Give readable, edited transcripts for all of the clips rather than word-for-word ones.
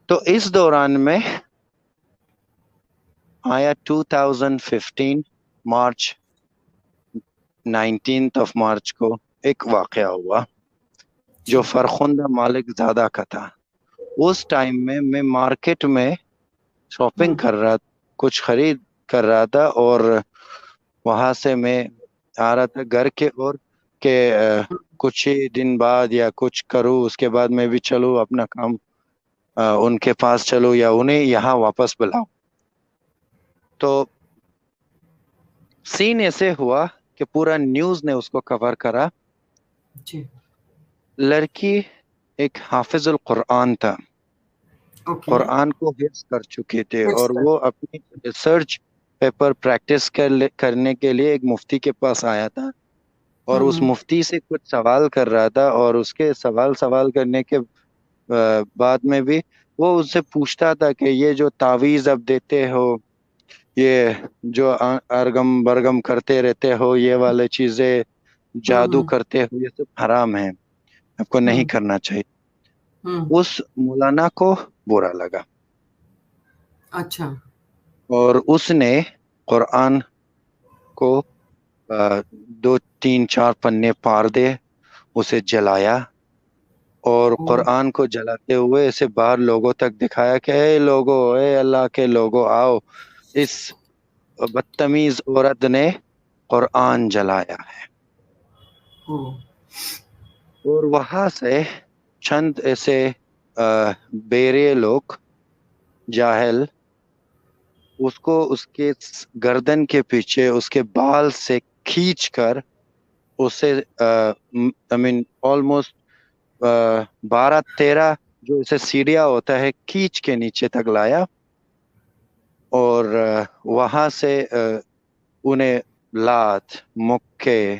تو اس دوران میں آیا 2015 مارچ 19 مارچ کو ایک واقعہ ہوا جو فرخندہ مالک زادہ کا تھا. اس ٹائم میں مارکیٹ میں شاپنگ کر رہا، کچھ خرید کر رہا تھا، اور وہاں سے میں آ رہا تھا گھر کے، اور کہ کچھ ہی دن بعد یا کچھ کروں اس کے بعد میں بھی چلوں اپنا کام ان کے پاس چلوں یا انہیں یہاں واپس بلاؤں. تو سین ایسے ہوا کہ پورا نیوز نے اس کو کور کرا. لڑکی ایک حافظ القرآن تھا، قرآن کو حفظ کر چکے تھے، اور وہ اپنی ریسرچ پیپر پریکٹس کرنے کے لیے ایک مفتی کے پاس آیا تھا، اور اس مفتی سے کچھ سوال کر رہا تھا، اور اس کے سوال کرنے کے بعد میں بھی وہ اس سے پوچھتا تھا کہ یہ جو تعویذ اب دیتے ہو، یہ جو ارگم برگم کرتے رہتے ہو، یہ والے چیزیں جادو کرتے ہو، یہ سب حرام ہے، آپ کو نہیں کرنا چاہیے. اس مولانا کو برا لگا. اچھا. اور اس نے قرآن کو 2-3-4 پنے پار دے اسے جلایا، اور قرآن کو جلاتے ہوئے اسے باہر لوگوں تک دکھایا کہ اے لوگو، اے اللہ کے لوگو، آؤ، اس بدتمیز عورت نے قرآن جلایا ہے. اور وہاں سے چند ایسے بیرے لوگ جاہل اس کو اس کے گردن کے پیچھے اس کے بال سے کھینچ کر اسے آلموسٹ 12-13 جو اسے سیڑھیاں ہوتا ہے کھینچ کے نیچے تک لایا، اور وہاں سے انہیں لات مکے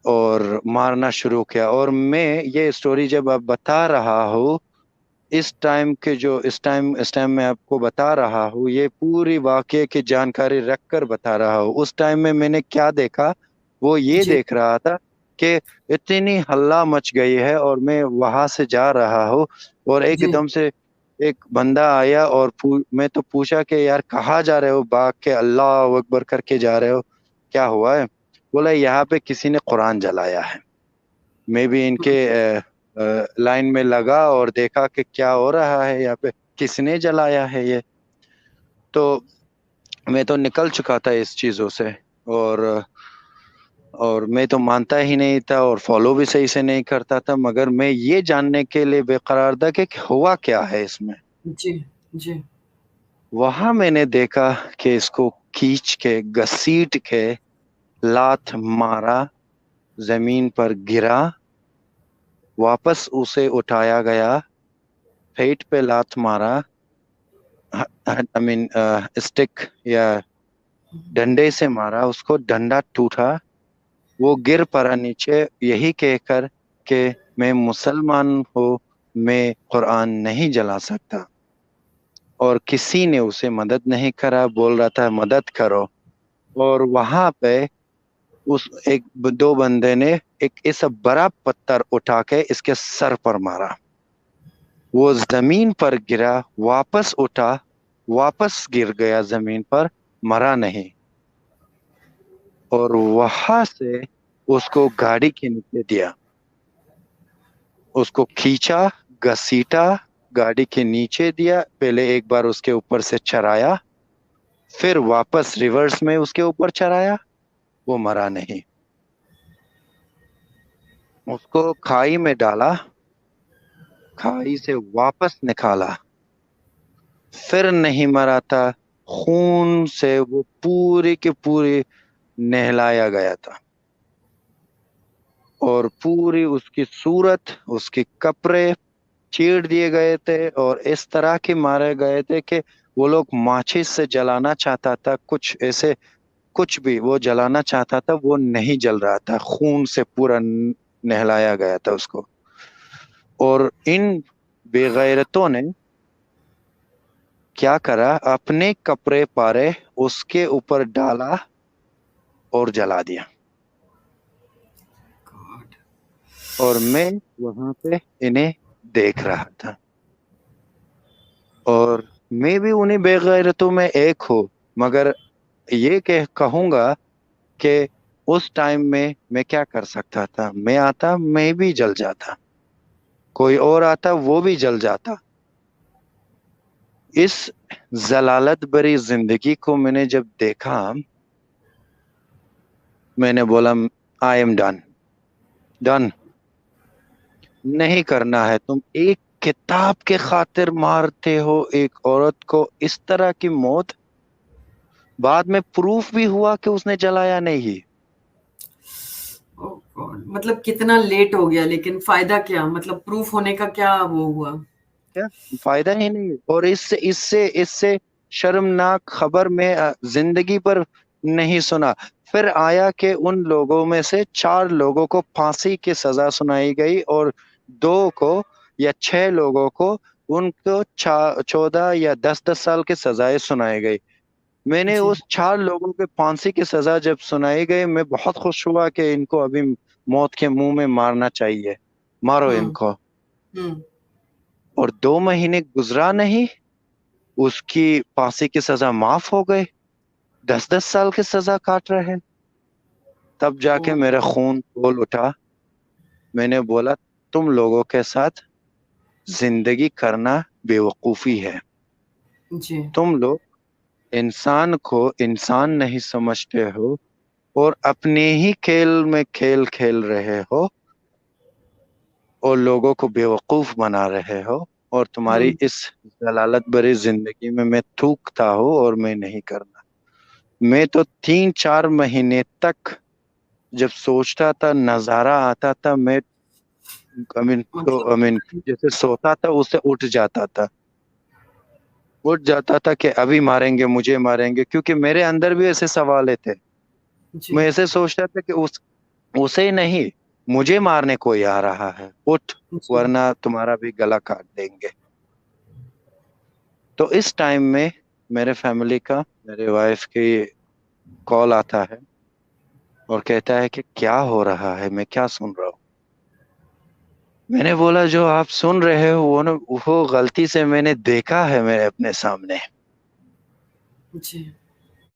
اور مارنا شروع کیا. اور میں یہ سٹوری جب اب بتا رہا ہوں، اس ٹائم میں آپ کو بتا رہا ہوں، یہ پوری واقعے کی جانکاری رکھ کر بتا رہا ہوں. اس ٹائم میں نے کیا دیکھا، وہ یہ دیکھ رہا تھا کہ اتنی ہلہ مچ گئی ہے، اور میں وہاں سے جا رہا ہوں، اور ایک دم سے ایک بندہ آیا، اور میں تو پوچھا کہ یار کہاں جا رہے ہو، باغ کے اللہ اکبر کر کے جا رہے ہو، کیا ہوا ہے؟ بولا یہاں پہ کسی نے قرآن جلایا ہے. میں بھی ان کے لائن میں لگا اور دیکھا کہ کیا ہو رہا ہے یہاں پہ، کس نے جلایا ہے یہ. تو میں تو نکل چکا تھا اس چیزوں سے، اور میں تو مانتا ہی نہیں تھا، اور فالو بھی صحیح سے نہیں کرتا تھا، مگر میں یہ جاننے کے لیے بے قرار تھا کہ ہوا کیا ہے اس میں. جی. وہاں میں نے دیکھا کہ اس کو کھینچ کے گھسیٹ کے لات مارا، زمین پر گرا، واپس اسے اٹھایا گیا، پیٹ پہ لات مارا، اسٹک یا ڈنڈے سے مارا، اس کو ڈنڈا ٹوٹا، وہ گر پڑا نیچے، یہی کہہ کر کہ میں مسلمان ہوں، میں قرآن نہیں جلا سکتا. اور کسی نے اسے مدد نہیں کرا، بول رہا تھا مدد کرو. اور وہاں پہ ایک دو بندے نے ایک ایسا بڑا پتھر اٹھا کے اس کے سر پر مارا، وہ زمین پر گرا، واپس اٹھا، واپس گر گیا زمین پر، مرا نہیں. اور وہاں سے اس کو گاڑی کے نیچے دیا، اس کو کھینچا، گھسیٹا، گاڑی کے نیچے دیا، پہلے ایک بار اس کے اوپر سے چڑھایا، پھر واپس ریورس میں اس کے اوپر چڑھایا، وہ مرا نہیں. اس کو کھائی میں ڈالا، کھائی سے واپس نکالا، پھر نہیں مرا تھا، خون سے وہ پوری کے پوری نہلایا گیا تھا، اور پوری اس کی صورت، اس کی کپڑے چیڑ دیے گئے تھے، اور اس طرح کے مارے گئے تھے کہ وہ لوگ ماچس سے جلانا چاہتا تھا، کچھ ایسے کچھ بھی وہ جلانا چاہتا تھا، وہ نہیں جل رہا تھا، خون سے پورا نہلایا گیا تھا اس کو. اور ان بے غیرتوں نے کیا کرا، اپنے کپڑے پارے اس کے اوپر ڈالا اور جلا دیا. اور میں وہاں پہ انہیں دیکھ رہا تھا. اور میں بھی انہیں بے غیرتوں میں ایک ہوں، مگر یہ کہوں گا کہ اس ٹائم میں کیا کر سکتا تھا؟ میں آتا میں بھی جل جاتا، کوئی اور آتا وہ بھی جل جاتا۔ اس ضلالت بری زندگی کو میں نے جب دیکھا، میں نے بولا آئی ایم ڈن، ڈن نہیں کرنا ہے۔ تم ایک کتاب کے خاطر مارتے ہو ایک عورت کو، اس طرح کی موت۔ بعد میں پروف بھی ہوا کہ اس نے جلایا نہیں۔ Oh God، مطلب کتنا لیٹ ہو گیا، لیکن فائدہ کیا؟ مطلب پروف ہونے کا کیا وہ ہوا؟ کیا فائدہ ہی نہیں۔ اور اس سے شرمناک خبر میں زندگی پر نہیں سنا۔ پھر آیا کہ ان لوگوں میں سے 4 لوگوں کو پھانسی کی سزا سنائی گئی، اور 2 کو یا 6 لوگوں کو ان کو 14 یا 10 سال کی سزائیں سنائی گئی۔ میں نے جی اس 4 لوگوں کے پھانسی کی سزا جب سنائی گئی، میں بہت خوش ہوا کہ ان کو ابھی موت کے منہ میں مارنا چاہیے، مارو ان ہوں کو۔ ہوں اور 2 مہینے گزرا نہیں، اس کی پھانسی کی سزا معاف ہو گئی، 10 سال کی سزا کاٹ رہے۔ تب جا کے میرا خون کھول اٹھا۔ میں نے بولا تم لوگوں کے ساتھ زندگی کرنا بے وقوفی ہے۔ جی تم لوگ انسان کو انسان نہیں سمجھتے ہو، اور اپنے ہی کھیل میں کھیل کھیل رہے ہو، اور لوگوں کو بے وقوف بنا رہے ہو۔ اور تمہاری ہوں اس ضلالت بری زندگی میں میں تھوکتا ہوں، اور میں نہیں کرنا۔ میں تو 3-4 مہینے تک جب سوچتا تھا، نظارہ آتا تھا، میں مطلب جیسے سوتا تھا اس سے اٹھ جاتا تھا کہ ابھی ماریں گے، مجھے ماریں گے، کیونکہ میرے اندر بھی ایسے سوالے تھے۔ جی میں ایسے سوچتا تھا کہ اسے نہیں، مجھے مارنے کوئی آ رہا ہے، اٹھ جی ورنہ تمہارا بھی گلا کاٹ دیں گے۔ تو اس ٹائم میں میرے فیملی کا، میرے وائف کی کال آتا ہے اور کہتا ہے کہ کیا ہو رہا ہے، میں کیا سن رہا ہوں۔ میں نے بولا جو آپ سن رہے ہو وہ غلطی سے میں نے دیکھا ہے میرے اپنے سامنے۔ جی